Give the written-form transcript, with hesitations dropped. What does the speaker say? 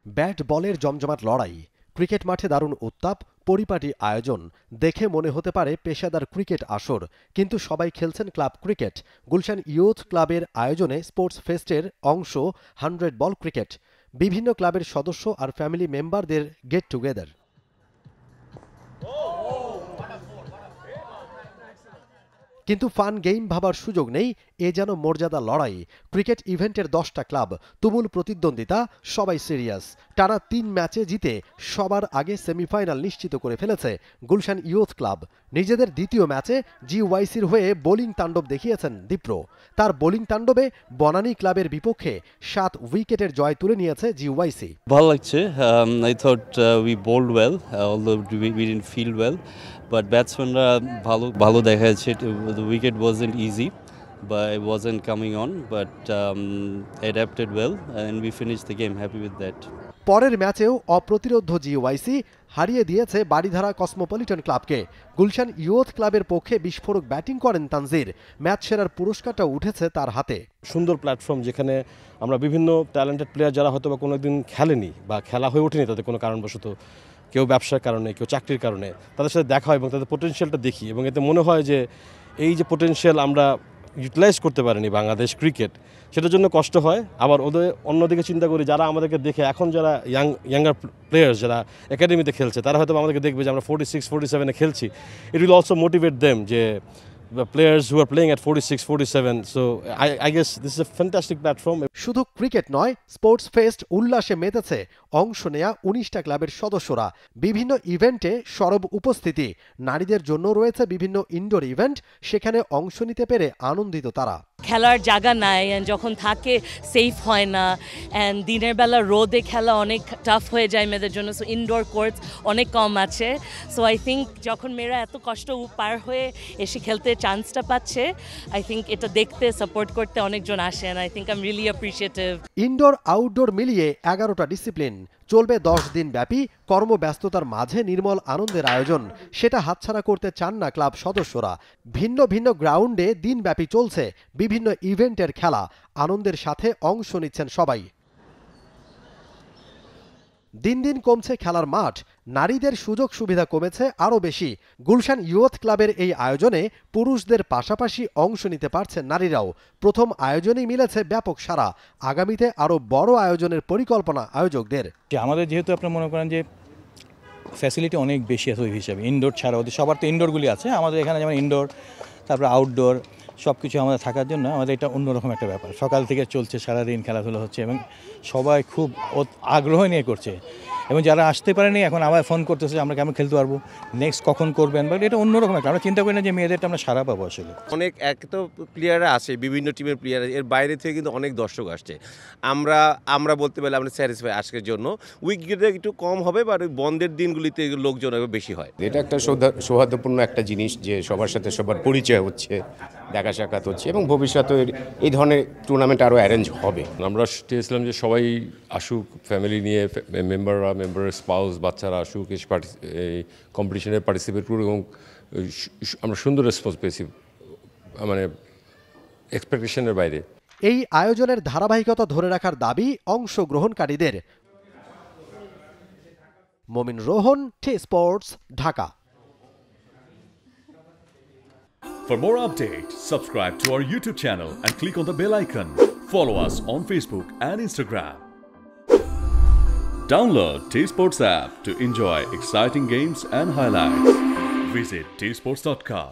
Bat বলের জমজমাট লড়াই, ক্রিকেট মাঠে দারুণ উত্তাপ, পরিপাটি আয়োজন। দেখে মনে হতে পারে পেশাদার ক্রিকেট আসর, কিন্তু সবাই খেলছেন ক্লাব ক্রিকেট। গুলশান ইয়ুথ ক্লাবের আয়োজনে স্পোর্টস ফেস্টের অংশ 100 বল ক্রিকেট। বিভিন্ন ক্লাবের সদস্য আর ফ্যামিলি মেম্বারদের গেট টুগেদার। কিন্তু ফান গেম ভাবার সুযোগ নেই, এ যেন মর্যাদা লড়াই। ক্রিকেট ইভেন্টের 10টা ক্লাব, তুমুল প্রতিদ্বন্দ্বিতা, সবাই সিরিয়াস। টানা 3 ম্যাচে জিতে সবার আগে সেমিফাইনাল নিশ্চিত করে ফেলেছে গুলশান ইয়ুথ ক্লাব। নিজেদের দ্বিতীয় ম্যাচে জিওয়াইসির হয়ে বোলিং তাণ্ডব দেখিয়েছেন দীপ্র। তার বোলিং তাণ্ডবে বনানী ক্লাবের বিপক্ষে 7 উইকেটের জয় তুলে নিয়েছে জিওয়াইসি। ভালো লাগছে। I thought we bowled well, although we didn't feel well, but ব্যাটসম্যানরা ভালো দেখা যাচ্ছে। The wicket wasn't easy, but it wasn't coming on, but adapted well and we finished the game. Happy with that. পরের ম্যাচেও অপ্রতিরোধ্য জিওয়াইসি হারিয়ে দিয়েছে Baridhara Cosmopolitan ক্লাবকে। Gulshan youth ক্লাবের পক্ষে বিস্ফোরক ব্যাটিং করেন তানজির। ম্যাচ সেরার পুরস্কারটা উঠেছে তার হাতে। সুন্দর প্ল্যাটফর্ম, যেখানে আমরা বিভিন্ন ট্যালেন্টেড প্লেয়ার যারা হয়তো বা কোনোদিন খেলেনি বা খেলা হয়ে ওঠেনি তাদের কোনো কারণবশত, কেউ ব্যবসার কারণে, কেউ চাকরির কারণে, তাদের সাথে দেখা হয় এবং তাদের পোটেনশিয়ালটা দেখি, এবং এতে মনে হয় যে এই যে পোটেনশিয়াল আমরা ইউটিলাইজ করতে পারিনি বাংলাদেশ ক্রিকেট, সেটার জন্য কষ্ট হয়। আবার ওদের অন্যদিকে চিন্তা করি, যারা আমাদেরকে দেখে এখন যারা ইয়াঙ্গার প্লেয়ার্স যারা একাডেমিতে খেলছে, তারা হয়তো আমাদেরকে দেখবে যে আমরা 46, 47-এ খেলছি। It will also motivate them যে the players who are playing at 46, 47. So I guess this is a fantastic platform. শুধু ক্রিকেট নয়, স্পোর্টস ফেস্ট উল্লাসে মেতেছে অংশ নেয়া 19টা ক্লাবের সদস্যরা। বিভিন্ন ইভেন্টে সরব উপস্থিতি। নারীদের জন্য রয়েছে বিভিন্ন ইনডোর ইভেন্ট, সেখানে অংশ নিতে পেরে আনন্দিত তারা। খেলার জায়গা নাই, যখন থাকে সেফ হয় না, অ্যান্ড দিনের বেলা রোদে খেলা অনেক টাফ হয়ে যায় মেয়েদের জন্য। সো ইনডোর কোর্টস অনেক কম আছে। সো আই থিঙ্ক যখন মেয়েরা এত কষ্ট পার হয়ে এসে খেলতে চান্সটা পাচ্ছে, আই থিঙ্ক এটা দেখতে সাপোর্ট করতে অনেকজন আসে, and I think I am really appreciative. Indoor outdoor মিলিয়ে 11টা ডিসিপ্লিন চলবে 10 দিন ব্যাপী। কর্মব্যস্ততার মাঝে নির্মল আনন্দের আয়োজন, সেটা হাতছাড়া করতে চান না ক্লাব সদস্যরা। ভিন্ন ভিন্ন গ্রাউন্ডে দিনব্যাপী চলছে বিভিন্ন ইভেন্টের খেলা। আনন্দের সাথে অংশ নিচ্ছেন সবাই। দিন দিন কমছে খেলার মাঠ, নারীদের সুযোগ সুবিধা কমেছে আরও বেশি। গুলশান ইয়ুথ ক্লাবের এই আয়োজনে পুরুষদের পাশাপাশি অংশ নিতে পারছেন নারীরাও। প্রথম আয়োজনেই মিলেছে ব্যাপক সাড়া। আগামীতে আরও বড় আয়োজনের পরিকল্পনা আয়োজকদের। আমাদের যেহেতু আপনারা মনে করেন যে ফ্যাসিলিটি অনেক বেশি আছে, ওই হিসাবে ইনডোর ছাড়া ওদের সবার তো ইনডোরগুলি আছে, আমাদের এখানে যেমন ইনডোর, তারপরে আউটডোর সব কিছু আমাদের থাকার জন্য আমাদের এটা অন্যরকম একটা ব্যাপার। সকাল থেকে চলছে, সারাদিন খেলাধুলা হচ্ছে এবং সবাই খুব আগ্রহ নিয়ে করছে। এবং যারা আসতে পারেনি এখন আবার ফোন করতেছে আমরা কেমন খেলতে পারবো, নেক্সট কখন করবেন, বাট এটা অন্যরকম একটা, আমরা চিন্তা করি না যে মেয়েদেরটা আমরা সারা পাবো। আসলে অনেক এক তো প্লেয়াররা আসে, বিভিন্ন টিমের প্লেয়ার, এর বাইরে থেকে কিন্তু অনেক দর্শক আসছে। আমরা বলতে পারলে আমরা স্যাটিসফাই আজকের জন্য। উইকেটে একটু কম হবে, বাট ওই বন্ধের দিনগুলিতে লোকজন বেশি হয়। এটা একটা সৌহার্দ্যপূর্ণ একটা জিনিস যে সবার সাথে সবার পরিচয় হচ্ছে, দেখা সাক্ষাৎ হচ্ছে, এবং ভবিষ্যতে এই ধরনের টুর্নামেন্ট আরও অ্যারেঞ্জ হবে। আমরা চেয়েছিলাম যে সবাই আসুক, ফ্যামিলি নিয়ে, মেম্বারের স্পাউস, বাচ্চারা আসুক, এই কম্পিটিশনে পার্টিসিপেট করুক, এবং আমরা সুন্দর রেসপন্স পেয়েছি, মানে এক্সপেকটেশনের বাইরে। এই আয়োজনের ধারাবাহিকতা ধরে রাখার দাবি অংশগ্রহণকারীদের। মমিন Rohan, টি-স্পোর্টস, Dhaka. For more updates, subscribe to our YouTube channel and click on the bell icon. Follow us on Facebook and Instagram. Download T-Sports app to enjoy exciting games and highlights. Visit tsports.com.